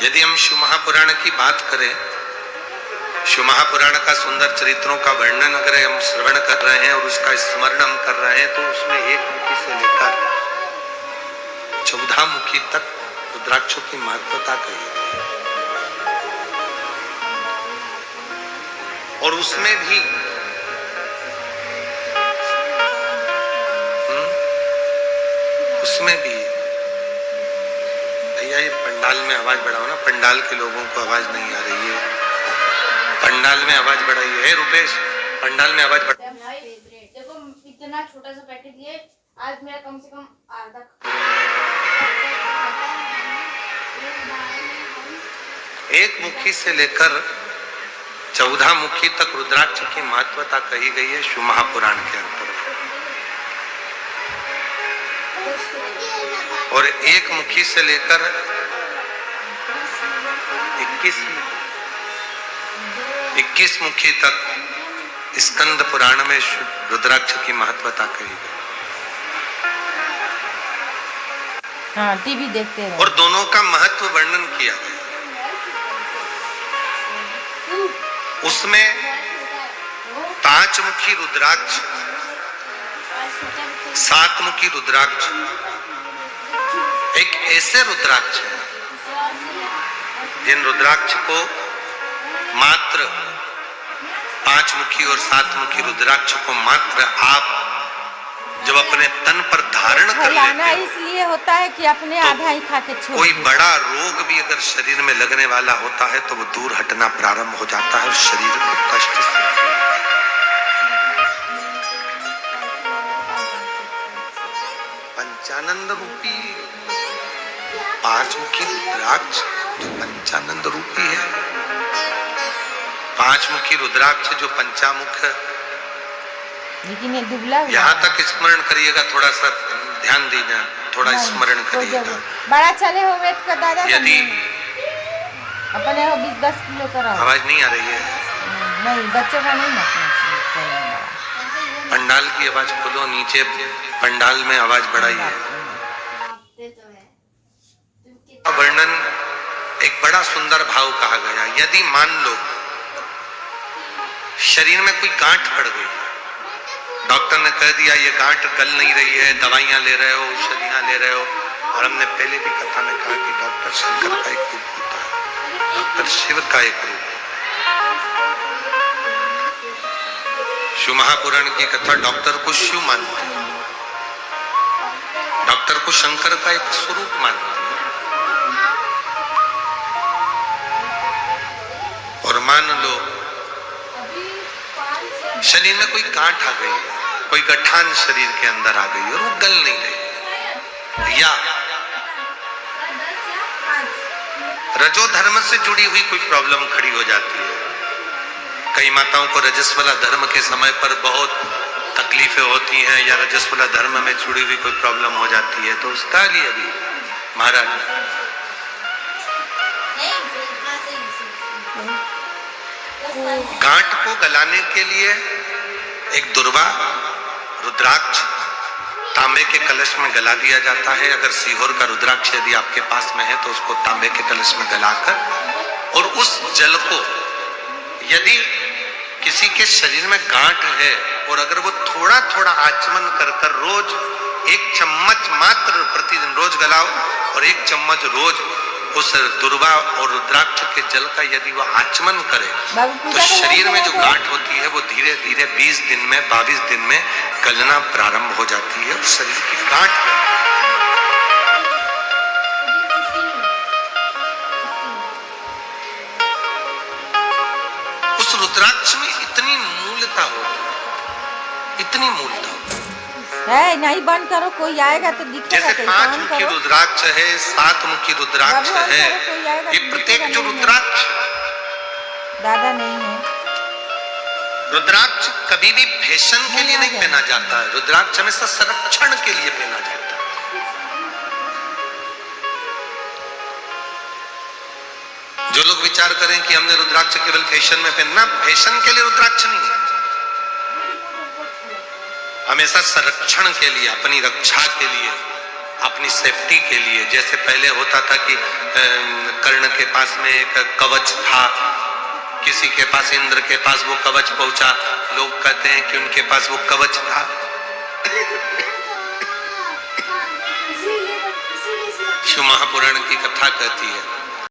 यदि हम शिव महापुराण की बात करें, शिव महापुराण का सुंदर चरित्रों का वर्णन अगर हम श्रवण कर रहे हैं और उसका स्मरण हम कर रहे हैं, तो उसमें एक मुखी से लेकर 14 मुखी तक रुद्राक्षों की महत्वता कही गई है। और उसमें भी भैया ये पंडाल में आवाज बढ़ाओ ना, पंडाल के लोगों को आवाज नहीं आ रही है, पंडाल में आवाज बढ़ाइए। है रुपेश, पंडाल में आवाज बढ़ा। देखो इतना छोटा सा पैकेट लिए, आज मेरा कम से कम आधा। एक मुखी से लेकर 14 मुखी तक रुद्राक्ष की महत्वता कही गई है शिव महापुराण के अंतर्गत। और एक मुखी से लेकर 21 मुखी तक स्कंद पुराण में रुद्राक्ष की महत्वता कही गई। हाँ, टीवी देखते हैं। और दोनों का महत्व वर्णन किया गया। उसमें 5 मुखी रुद्राक्ष, 7 मुखी रुद्राक्ष एक ऐसे रुद्राक्ष है जिन रुद्राक्ष को मात्र 5 मुखी और 7 मुखी रुद्राक्ष को मात्र आप जब अपने तन पर धारण कर लेते हैं, इसलिए होता है कि अपने तो आधा ही खा के छोड़। कोई बड़ा रोग भी अगर शरीर में लगने वाला होता है तो वो दूर हटना प्रारंभ हो जाता है और शरीर को कष्ट से। पंचानंद रूपी 5 मुखी रुद्राक्ष जो पंचानंद रूपी है, 5 मुखी रुद्राक्ष जो पंचामुख है। लेकिन ये दुबला यहाँ तक स्मरण करिएगा, थोड़ा सा ध्यान दीजिए, थोड़ा स्मरण करिएगा। बड़ा चले हो वेट का दादा, यदि अपने 20-10 किलो का आवाज नहीं आ रही है, नहीं बच्चों का नहीं ना, पंडाल की आवाज खोलो, नीचे पंडाल में आवाज बढ़ाइए। वर्णन एक बड़ा सुंदर भाव कहा गया। यदि मान लो शरीर में कोई गांठ पड़ गई, डॉक्टर ने कह दिया ये गांठ गल नहीं रही है, दवाइयां ले रहे हो, औषधियां ले रहे हो, और हमने पहले भी कथा में कहा कि डॉक्टर शंकर का एक रूप होता है, डॉक्टर शिव का एक रूप। शिव महापुराण की कथा डॉक्टर को शिव मानती है, डॉक्टर को शंकर का एक स्वरूप मानती है। और मान लो शरीर में कोई गांठ आ गई, कोई गठान शरीर के अंदर आ गई और वो गल नहीं रही, या रजोधर्म से जुड़ी हुई कोई प्रॉब्लम खड़ी हो जाती है। कई माताओं को रजस्वला धर्म के समय पर बहुत तकलीफें होती हैं, या रजस्वला धर्म में जुड़ी हुई कोई प्रॉब्लम हो जाती है, तो उसका लिए भी महाराज गांठ को गलाने के लिए एक दुर्वा रुद्राक्ष तांबे के कलश में गला दिया जाता है। अगर सीहोर का रुद्राक्ष यदि आपके पास में है तो उसको तांबे के कलश में गलाकर, और उस जल को यदि किसी के शरीर में गांठ है और अगर वो थोड़ा थोड़ा आचमन कर कर रोज 1 चम्मच मात्र प्रतिदिन रोज गलाओ, और 1 चम्मच रोज उस दुर्वा और रुद्राक्ष के जल का यदि वो आचमन करे, तो शरीर में जो गांठ होती है वो धीरे धीरे 20 दिन में 22 दिन में गलना प्रारंभ हो जाती है, और शरीर की गांठ उस रुद्राक्ष में इतनी मूलता होती है, इतनी मूलता होती है। नहीं बंद करो, कोई आएगा तो दिखेगा। जैसे 5 मुखी रुद्राक्ष है, 7 मुखी रुद्राक्ष है, ये प्रत्येक जो रुद्राक्ष दादा नहीं है, रुद्राक्ष कभी भी फैशन के लिए नहीं पहना जाता है, रुद्राक्ष हमेशा संरक्षण के लिए पहना जाता है। जो लोग विचार करें कि हमने रुद्राक्ष केवल फैशन में पहनना, फैशन के लिए रुद्राक्ष नहीं है, हमेशा संरक्षण के लिए, अपनी रक्षा के लिए, अपनी सेफ्टी के लिए। जैसे पहले होता था कि कर्ण के पास में एक कवच था, किसी के पास इंद्र के पास वो कवच पहुंचा, लोग कहते हैं कि उनके पास वो कवच था। शिव महापुराण की कथा कहती है